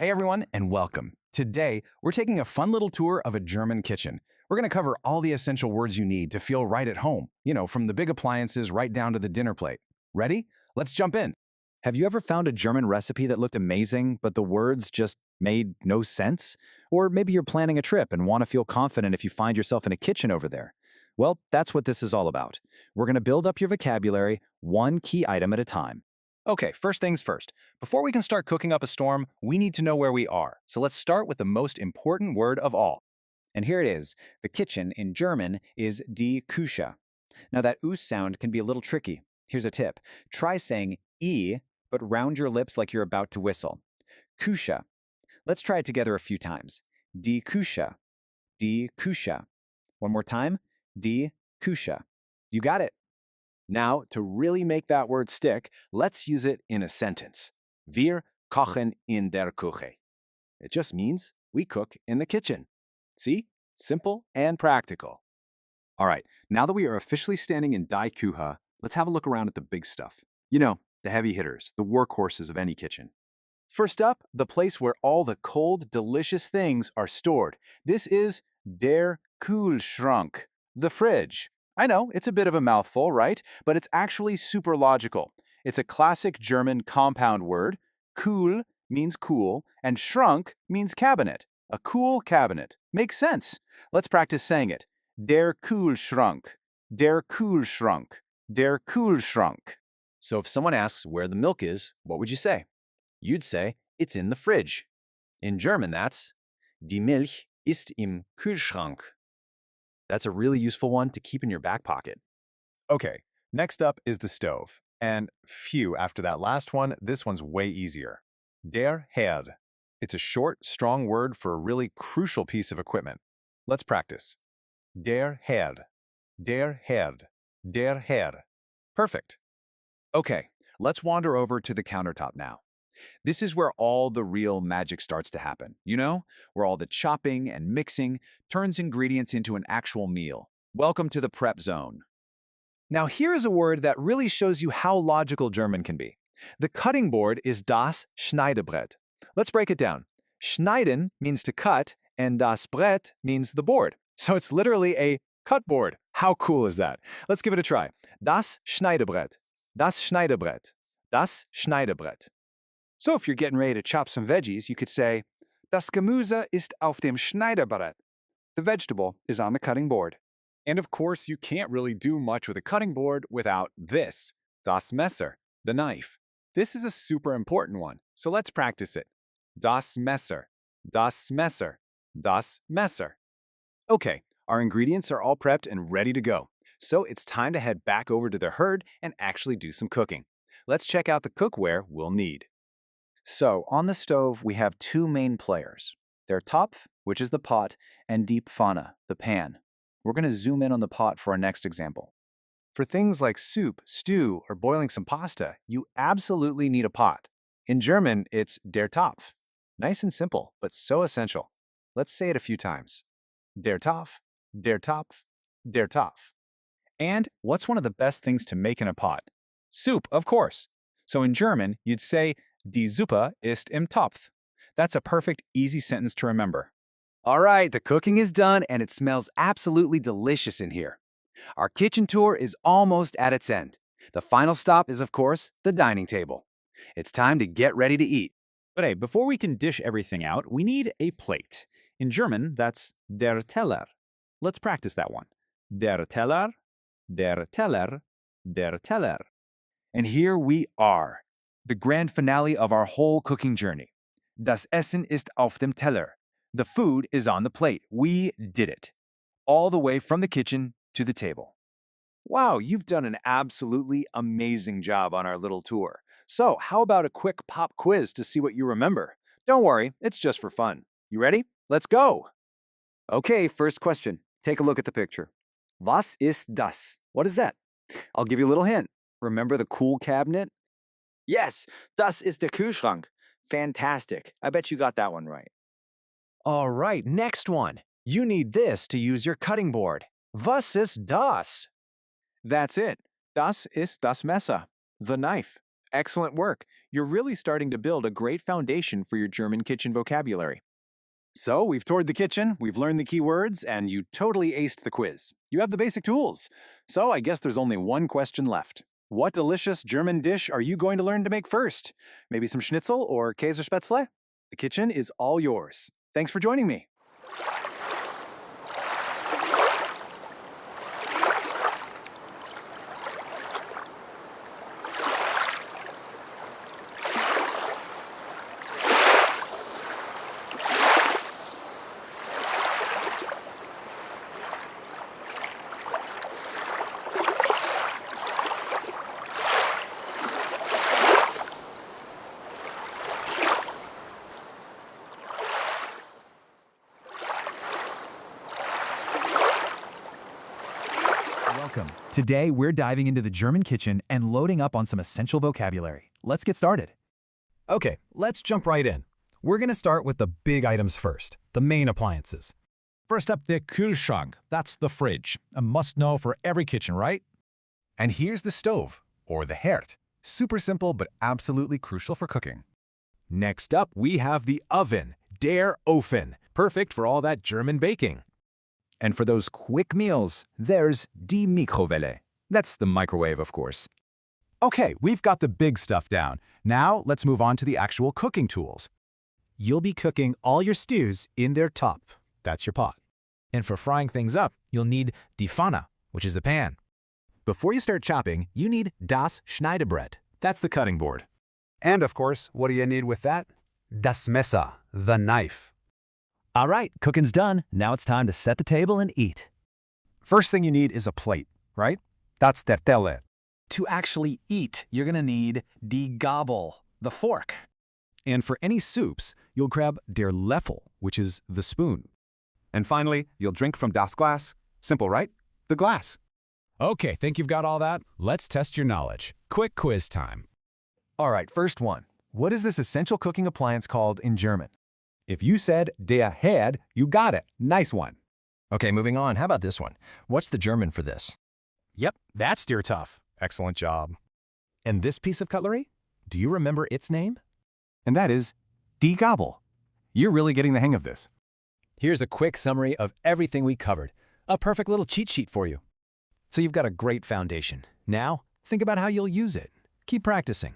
Hey everyone, and welcome. Today, we're taking a fun little tour of a German kitchen. We're going to cover all the essential words you need to feel right at home, from the big appliances right down to the dinner plate. Ready? Let's jump in. Have you ever found a German recipe that looked amazing, but the words just made no sense? Or maybe you're planning a trip and want to feel confident if you find yourself in a kitchen over there. Well, that's what this is all about. We're going to build up your vocabulary one key item at a time. Okay, first things first. Before we can start cooking up a storm, we need to know where we are. So let's start with the most important word of all. And here it is. The kitchen in German is die Küche. Now that us sound can be a little tricky. Here's a tip. Try saying e, but round your lips like you're about to whistle. Küche. Let's try it together a few times. Die Küche. Die Küche. One more time. Die Küche. You got it. Now, to really make that word stick, let's use it in a sentence. Wir kochen in der Küche. It just means we cook in the kitchen. See? Simple and practical. All right, now that we are officially standing in Die Küche, let's have a look around at the big stuff. The heavy hitters, the workhorses of any kitchen. First up, the place where all the cold, delicious things are stored. This is der Kühlschrank, the fridge. I know, it's a bit of a mouthful, right? But it's actually super logical. It's a classic German compound word. Kühl means cool, and Schrank means cabinet. A cool cabinet. Makes sense. Let's practice saying it. Der Kühlschrank. Der Kühlschrank. Der Kühlschrank. So if someone asks where the milk is, what would you say? You'd say, it's in the fridge. In German, that's Die Milch ist im Kühlschrank. That's a really useful one to keep in your back pocket. Okay, next up is the stove. And phew, after that last one, this one's way easier. Der Herd. It's a short, strong word for a really crucial piece of equipment. Let's practice. Der Herd. Der Herd. Der Herd. Perfect. Okay, let's wander over to the countertop now. This is where all the real magic starts to happen, where all the chopping and mixing turns ingredients into an actual meal. Welcome to the prep zone. Now here is a word that really shows you how logical German can be. The cutting board is das Schneidebrett. Let's break it down. Schneiden means to cut, and das Brett means the board. So it's literally a cut board. How cool is that? Let's give it a try. Das Schneidebrett. Das Schneidebrett. Das Schneidebrett. So if you're getting ready to chop some veggies, you could say, Das Gemüse ist auf dem Schneidebrett. The vegetable is on the cutting board. And of course, you can't really do much with a cutting board without this, das Messer, the knife. This is a super important one, so let's practice it. Das Messer, das Messer, das Messer. Okay, our ingredients are all prepped and ready to go. So it's time to head back over to the herd and actually do some cooking. Let's check out the cookware we'll need. So, on the stove, we have two main players. They're Topf, which is the pot, and Die Pfanne, the pan. We're going to zoom in on the pot for our next example. For things like soup, stew, or boiling some pasta, you absolutely need a pot. In German, it's der Topf. Nice and simple, but so essential. Let's say it a few times. Der Topf, der Topf, der Topf. And what's one of the best things to make in a pot? Soup, of course. So in German, you'd say, Die Suppe ist im Topf. That's a perfect, easy sentence to remember. All right, the cooking is done and it smells absolutely delicious in here. Our kitchen tour is almost at its end. The final stop is, of course, the dining table. It's time to get ready to eat. But hey, before we can dish everything out, we need a plate. In German, that's der Teller. Let's practice that one. Der Teller, der Teller, der Teller. And here we are. The grand finale of our whole cooking journey. Das Essen ist auf dem Teller. The food is on the plate. We did it. All the way from the kitchen to the table. Wow, you've done an absolutely amazing job on our little tour. So, how about a quick pop quiz to see what you remember? Don't worry, it's just for fun. You ready? Let's go! Okay, first question. Take a look at the picture. Was ist das? What is that? I'll give you a little hint. Remember the cool cabinet? Yes, das ist der Kühlschrank. Fantastic. I bet you got that one right. All right, next one. You need this to use your cutting board. Was ist das? That's it. Das ist das Messer, the knife. Excellent work. You're really starting to build a great foundation for your German kitchen vocabulary. So, we've toured the kitchen, we've learned the key words, and you totally aced the quiz. You have the basic tools. So, I guess there's only one question left. What delicious German dish are you going to learn to make first? Maybe some schnitzel or Käsespätzle? The kitchen is all yours. Thanks for joining me. Welcome. Today, we're diving into the German kitchen and loading up on some essential vocabulary. Let's get started. Okay, let's jump right in. We're going to start with the big items first, the main appliances. First up, the Kühlschrank. That's the fridge. A must-know for every kitchen, right? And here's the stove, or the Herd. Super simple, but absolutely crucial for cooking. Next up, we have the oven, der Ofen, perfect for all that German baking. And for those quick meals, there's die Mikrowelle. That's the microwave, of course. Okay, we've got the big stuff down. Now, let's move on to the actual cooking tools. You'll be cooking all your stews in their top. That's your pot. And for frying things up, you'll need die Pfanne, which is the pan. Before you start chopping, you need das Schneidebrett. That's the cutting board. And of course, what do you need with that? Das Messer, the knife. All right, cooking's done. Now it's time to set the table and eat. First thing you need is a plate, right? That's der Teller. To actually eat, you're going to need die Gabel, the fork. And for any soups, you'll grab der Löffel, which is the spoon. And finally, you'll drink from das Glas. Simple, right? The glass. Okay, think you've got all that? Let's test your knowledge. Quick quiz time. All right, first one. What is this essential cooking appliance called in German? If you said der Herd, you got it. Nice one. Okay, moving on. How about this one? What's the German for this? Yep, that's der Tough. Excellent job. And this piece of cutlery? Do you remember its name? And that is die Gabel. You're really getting the hang of this. Here's a quick summary of everything we covered. A perfect little cheat sheet for you. So you've got a great foundation. Now, think about how you'll use it. Keep practicing.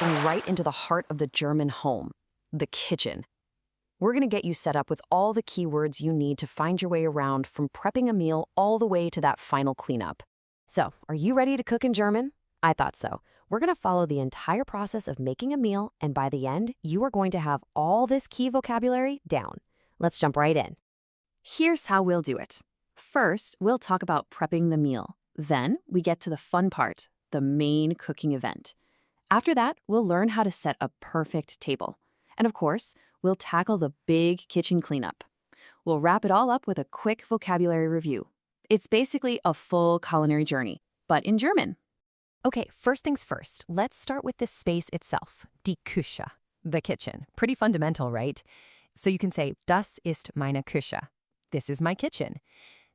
And right into the heart of the German home, the kitchen. We're going to get you set up with all the keywords you need to find your way around from prepping a meal all the way to that final cleanup. So, are you ready to cook in German? I thought so. We're going to follow the entire process of making a meal, and by the end, you are going to have all this key vocabulary down. Let's jump right in. Here's how we'll do it. First, we'll talk about prepping the meal. Then, we get to the fun part, the main cooking event. After that, we'll learn how to set a perfect table. And of course, we'll tackle the big kitchen cleanup. We'll wrap it all up with a quick vocabulary review. It's basically a full culinary journey, but in German. Okay, first things first, let's start with the space itself, die Küche, the kitchen. Pretty fundamental, right? So you can say, das ist meine Küche. This is my kitchen.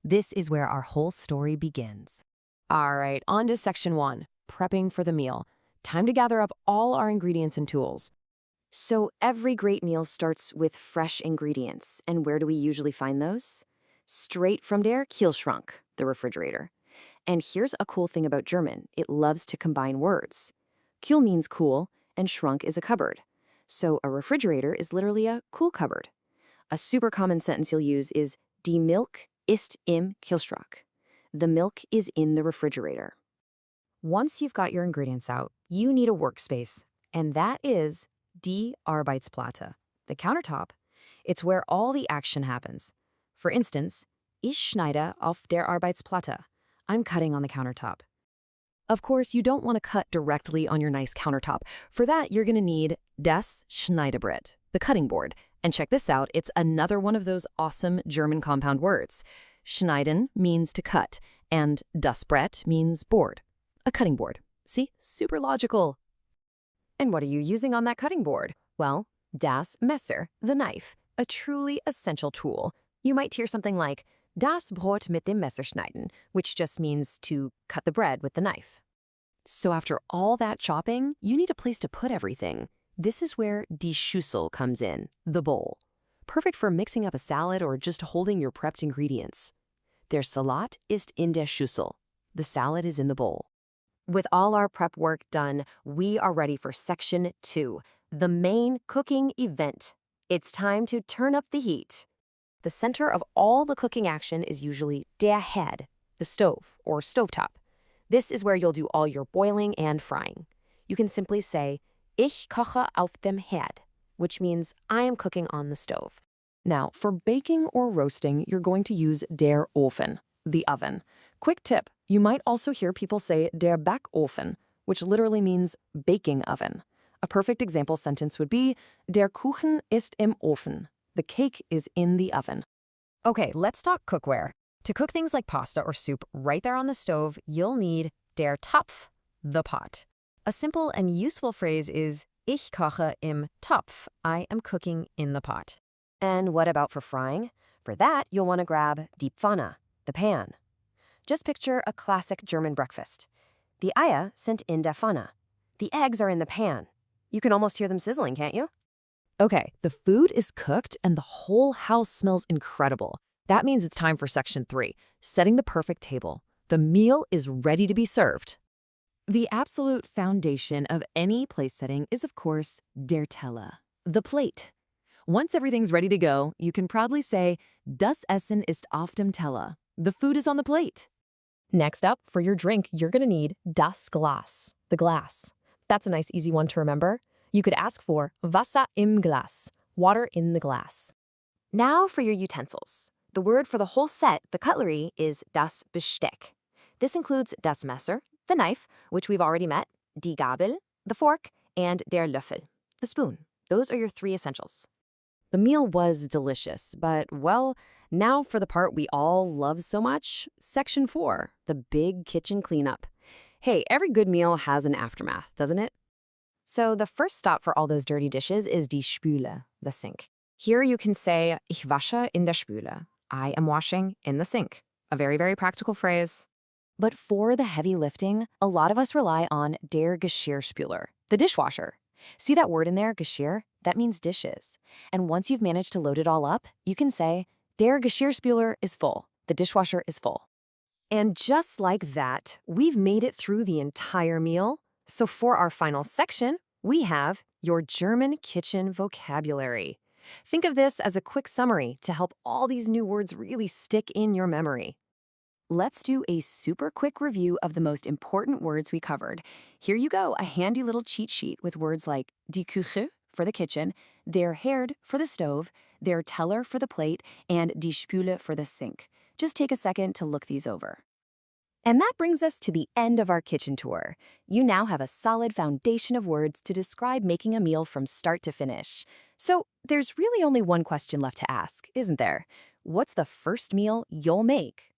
This is where our whole story begins. All right, on to section 1, prepping for the meal. Time to gather up all our ingredients and tools. So every great meal starts with fresh ingredients. And where do we usually find those? Straight from der Kühlschrank, the refrigerator. And here's a cool thing about German. It loves to combine words. Kühl means cool, and Schrank is a cupboard. So a refrigerator is literally a cool cupboard. A super common sentence you'll use is Die Milch ist im Kühlschrank. The milk is in the refrigerator. Once you've got your ingredients out, you need a workspace, and that is die Arbeitsplatte, the countertop. It's where all the action happens. For instance, ich schneide auf der Arbeitsplatte. I'm cutting on the countertop. Of course, you don't want to cut directly on your nice countertop. For that, you're going to need das Schneidebrett, the cutting board. And check this out, it's another one of those awesome German compound words. Schneiden means to cut, and das Brett means board, a cutting board. See? Super logical. And what are you using on that cutting board? Well, das Messer, the knife, a truly essential tool. You might hear something like, das Brot mit dem Messer schneiden, which just means to cut the bread with the knife. So after all that chopping, you need a place to put everything. This is where die Schüssel comes in, the bowl. Perfect for mixing up a salad or just holding your prepped ingredients. Der Salat ist in der Schüssel. The salad is in the bowl. With all our prep work done, we are ready for section 2, the main cooking event. It's time to turn up the heat. The center of all the cooking action is usually der Herd, the stove or stovetop. This is where you'll do all your boiling and frying. You can simply say, Ich koche auf dem Herd, which means I am cooking on the stove. Now, for baking or roasting, you're going to use der Ofen, the oven. Quick tip, you might also hear people say der Backofen, which literally means baking oven. A perfect example sentence would be, Der Kuchen ist im Ofen. The cake is in the oven. Okay, let's talk cookware. To cook things like pasta or soup right there on the stove, you'll need der Topf, the pot. A simple and useful phrase is Ich koche im Topf. I am cooking in the pot. And what about for frying? For that, you'll want to grab die Pfanne, the pan. Just picture a classic German breakfast. Die Eier sind in der Pfanne. The eggs are in the pan. You can almost hear them sizzling, can't you? Okay, the food is cooked and the whole house smells incredible. That means it's time for section 3, setting the perfect table. The meal is ready to be served. The absolute foundation of any place setting is, of course, der Teller, the plate. Once everything's ready to go, you can proudly say, Das Essen ist auf dem Teller. The food is on the plate. Next up, for your drink, you're going to need das Glas, the glass. That's a nice, easy one to remember. You could ask for Wasser im Glas, water in the glass. Now for your utensils. The word for the whole set, the cutlery, is das Besteck. This includes das Messer, the knife, which we've already met, die Gabel, the fork, and der Löffel, the spoon. Those are your 3 essentials. The meal was delicious, but, well, now for the part we all love so much, section 4, the big kitchen cleanup. Hey, every good meal has an aftermath, doesn't it? So the first stop for all those dirty dishes is die Spüle, the sink. Here you can say, Ich wasche in der Spüle. I am washing in the sink. A very, very practical phrase. But for the heavy lifting, a lot of us rely on der Geschirrspüler, the dishwasher. See that word in there, Geschirr? That means dishes. And once you've managed to load it all up, you can say, Der Geschirrspüler is full. The dishwasher is full. And just like that, we've made it through the entire meal. So for our final section, we have your German kitchen vocabulary. Think of this as a quick summary to help all these new words really stick in your memory. Let's do a super quick review of the most important words we covered. Here you go, a handy little cheat sheet with words like die Küche for the kitchen, der Herd for the stove, der Teller for the plate, and die Spüle for the sink. Just take a second to look these over. And that brings us to the end of our kitchen tour. You now have a solid foundation of words to describe making a meal from start to finish. So there's really only one question left to ask, isn't there? What's the first meal you'll make?